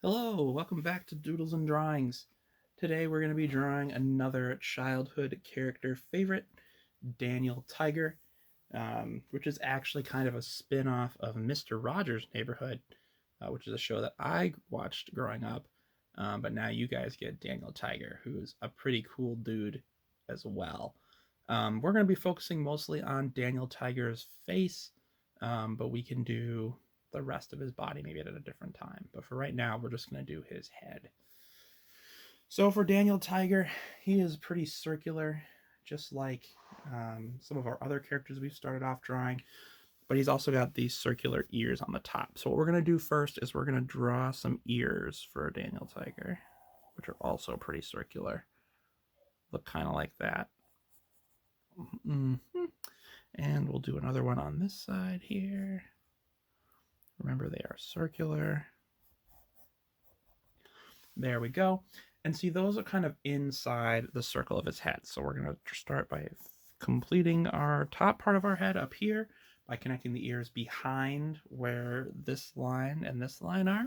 Hello, welcome back to Doodles and Drawings. Today we're going to be drawing another childhood character favorite, Daniel Tiger, which is actually kind of a spin off of Mr. Rogers' Neighborhood, which is a show that I watched growing up. But now you guys get Daniel Tiger, who's a pretty cool dude as well. We're going to be focusing mostly on Daniel Tiger's face, but we can do the rest of his body maybe at a different time. But for right now, we're just going to do his head. So for Daniel Tiger, he is pretty circular, just like some of our other characters we've started off drawing. But he's also got these circular ears on the top. So what we're going to do first is we're going to draw some ears for Daniel Tiger, which are also pretty circular. Look kind of like that. Mm-hmm. And we'll do another one on this side here. Remember, they are circular. There we go. And see, those are kind of inside the circle of his head. So we're going to start by completing our top part of our head up here by connecting the ears behind where this line and this line are.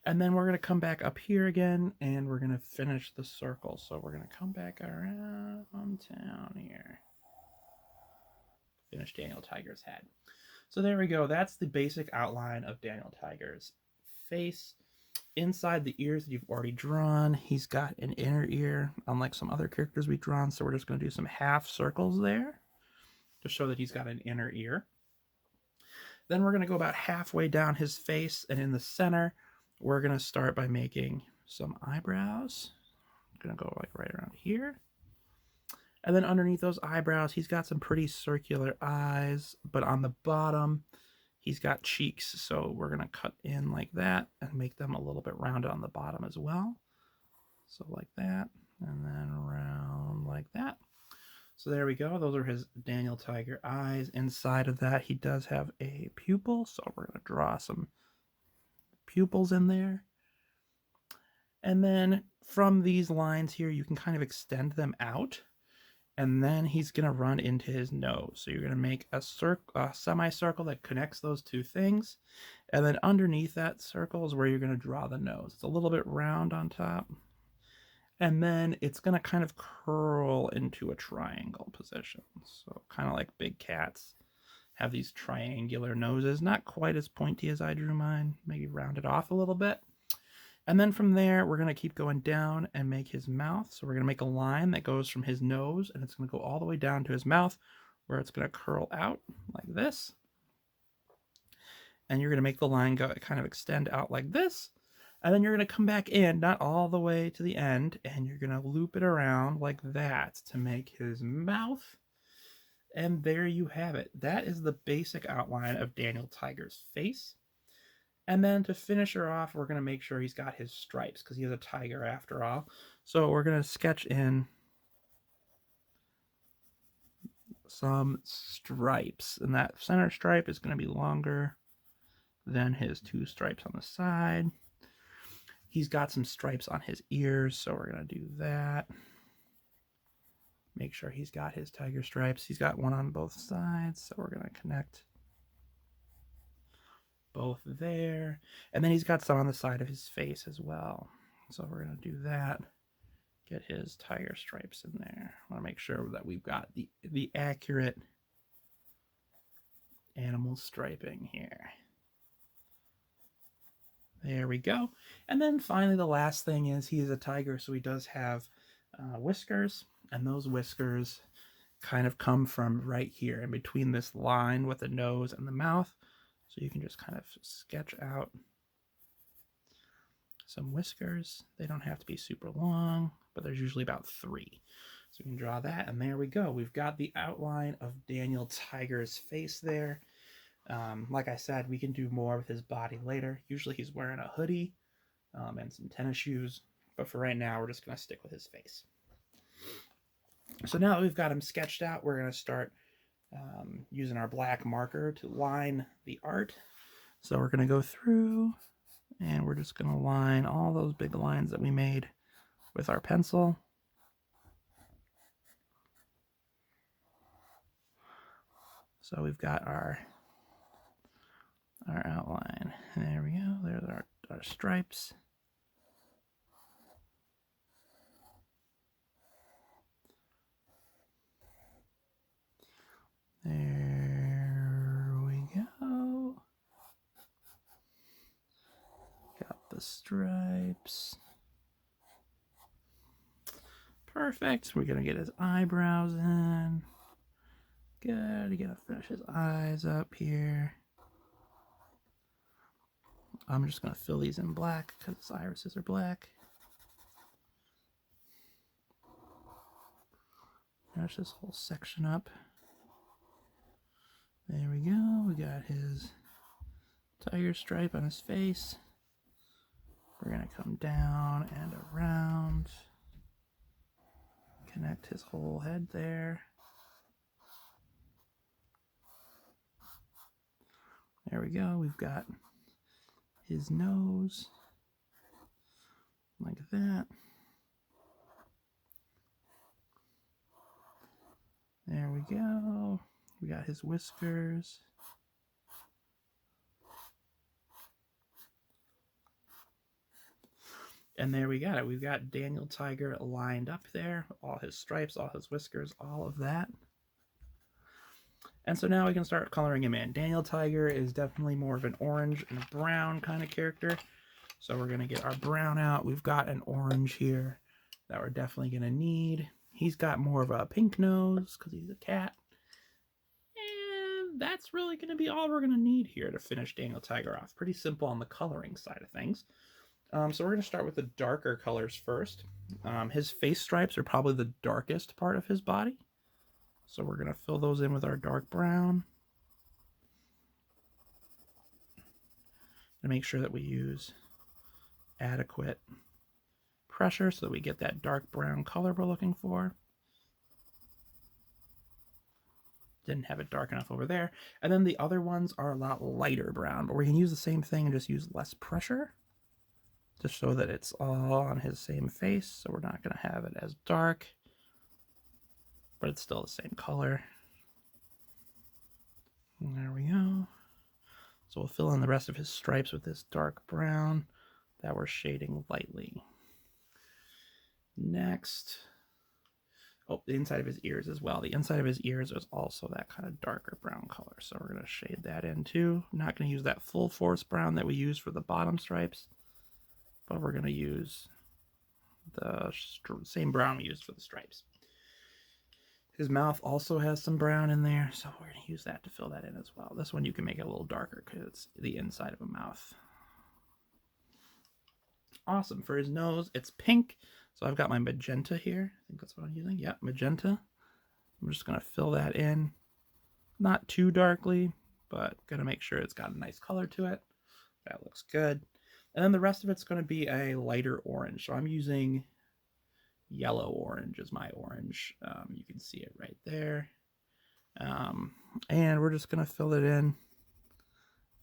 And then we're going to come back up here again, and we're going to finish the circle. So we're going to come back around town here. Finish Daniel Tiger's head. So there we go. That's the basic outline of Daniel Tiger's face. Inside the ears that you've already drawn, he's got an inner ear, unlike some other characters we've drawn. So we're just going to do some half circles there to show that he's got an inner ear. Then we're going to go about halfway down his face, and in the center, we're going to start by making some eyebrows. I'm going to go like right around here. And then underneath those eyebrows, he's got some pretty circular eyes, but on the bottom, he's got cheeks. So we're going to cut in like that and make them a little bit rounded on the bottom as well. So like that, and then round like that. So there we go. Those are his Daniel Tiger eyes. Inside of that, he does have a pupil. So we're going to draw some pupils in there. And then from these lines here, you can kind of extend them out. And then he's going to run into his nose. So you're going to make a semicircle that connects those two things. And then underneath that circle is where you're going to draw the nose. It's a little bit round on top. And then it's going to kind of curl into a triangle position. So kind of like big cats have these triangular noses. Not quite as pointy as I drew mine. Maybe round it off a little bit. And then from there, we're going to keep going down and make his mouth. So we're going to make a line that goes from his nose, and it's going to go all the way down to his mouth, where it's going to curl out like this. And you're going to make the line go kind of extend out like this. And then you're going to come back in, not all the way to the end, and you're going to loop it around like that to make his mouth. And there you have it. That is the basic outline of Daniel Tiger's face. And then to finish her off, we're going to make sure he's got his stripes because he is a tiger after all. So we're going to sketch in some stripes. And that center stripe is going to be longer than his two stripes on the side. He's got some stripes on his ears, so we're going to do that. Make sure he's got his tiger stripes. He's got one on both sides, so we're going to connect both there. And then he's got some on the side of his face as well. So we're going to do that. Get his tiger stripes in there. I want to make sure that we've got the accurate animal striping here. There we go. And then finally, the last thing is he is a tiger, so he does have whiskers. And those whiskers kind of come from right here in between this line with the nose and the mouth. So you can just kind of sketch out some whiskers. They don't have to be super long, but there's usually about 3. So we can draw that, and there we go. We've got the outline of Daniel Tiger's face there. Like I said, we can do more with his body later. Usually he's wearing a hoodie and some tennis shoes, but for right now, we're just going to stick with his face. So now that we've got him sketched out, we're going to start using our black marker to line the art. So we're going to go through and we're just going to line all those big lines that we made with our pencil. So we've got our outline. There we go. There's our stripes. There we go. Got the stripes. Perfect. We're going to get his eyebrows in. Good. You got to finish his eyes up here. I'm just going to fill these in black because his irises are black. Finish this whole section up. There we go. We got his tiger stripe on his face. We're going to come down and around. Connect his whole head there. There we go. We've got his nose like that. There we go. We got his whiskers. And there we got it. We've got Daniel Tiger lined up there. All his stripes, all his whiskers, all of that. And so now we can start coloring him in. Daniel Tiger is definitely more of an orange and a brown kind of character. So we're going to get our brown out. We've got an orange here that we're definitely going to need. He's got more of a pink nose because he's a cat. And that's really going to be all we're going to need here to finish Daniel Tiger off. Pretty simple on the coloring side of things. So we're going to start with the darker colors first. His face stripes are probably the darkest part of his body. So we're going to fill those in with our dark brown. And make sure that we use adequate pressure so that we get that dark brown color we're looking for. Didn't have it dark enough over there. And then the other ones are a lot lighter brown, but we can use the same thing and just use less pressure to show that it's all on his same face. So we're not going to have it as dark, but it's still the same color. And there we go. So we'll fill in the rest of his stripes with this dark brown that we're shading lightly. Next, oh, the inside of his ears as well. The inside of his ears is also that kind of darker brown color. So we're going to shade that in too. I'm not going to use that full force brown that we use for the bottom stripes, but we're going to use the same brown we used for the stripes. His mouth also has some brown in there, so we're going to use that to fill that in as well. This one you can make it a little darker because it's the inside of a mouth. Awesome. For his nose, it's pink. So I've got my magenta here. I think that's what I'm using. Yeah, magenta. I'm just going to fill that in. Not too darkly, but going to make sure it's got a nice color to it. That looks good. And then the rest of it's going to be a lighter orange. So I'm using yellow orange as my orange. You can see it right there. And we're just going to fill it in.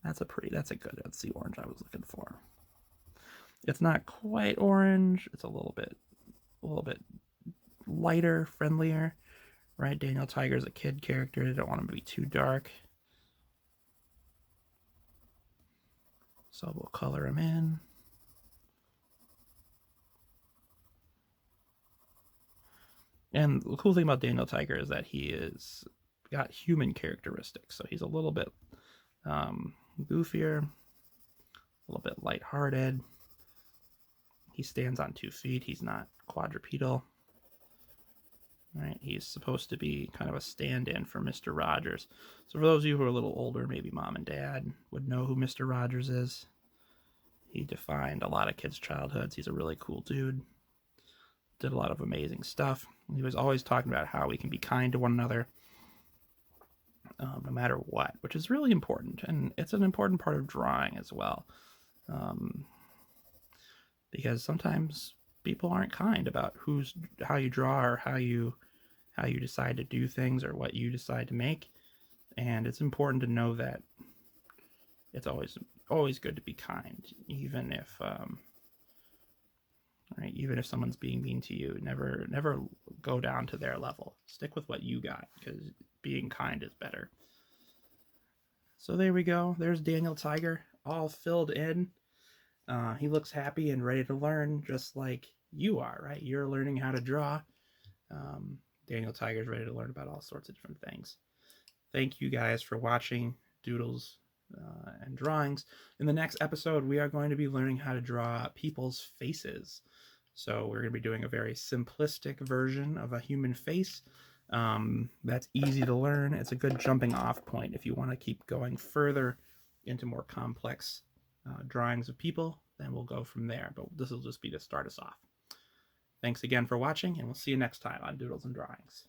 That's the orange I was looking for. It's not quite orange. It's a little bit lighter, friendlier, right? Daniel Tiger's a kid character. They don't want him to be too dark. So we'll color him in. And the cool thing about Daniel Tiger is that he is got human characteristics. So he's a little bit goofier, a little bit lighthearted. He stands on 2 feet. He's not quadrupedal. Right? He's supposed to be kind of a stand-in for Mr. Rogers. So for those of you who are a little older, maybe mom and dad would know who Mr. Rogers is. He defined a lot of kids' childhoods. He's a really cool dude. Did a lot of amazing stuff. He was always talking about how we can be kind to one another no matter what, which is really important. And it's an important part of drawing as well. Because sometimes people aren't kind about how you draw or how you decide to do things or what you decide to make. And it's important to know that it's always good to be kind, even if right, even if someone's being mean to you. Never go down to their level. Stick with what you got, because being kind is better. So there we go. There's Daniel Tiger, all filled in. He looks happy and ready to learn, just like you are, right? You're learning how to draw. Um, Daniel Tiger's ready to learn about all sorts of different things. Thank you guys for watching Doodles and Drawings. In the next episode, we are going to be learning how to draw people's faces. So we're going to be doing a very simplistic version of a human face. That's easy to learn. It's a good jumping off point if you want to keep going further into more complex drawings of people, then we'll go from there. But this will just be to start us off. Thanks again for watching, and we'll see you next time on Doodles and Drawings.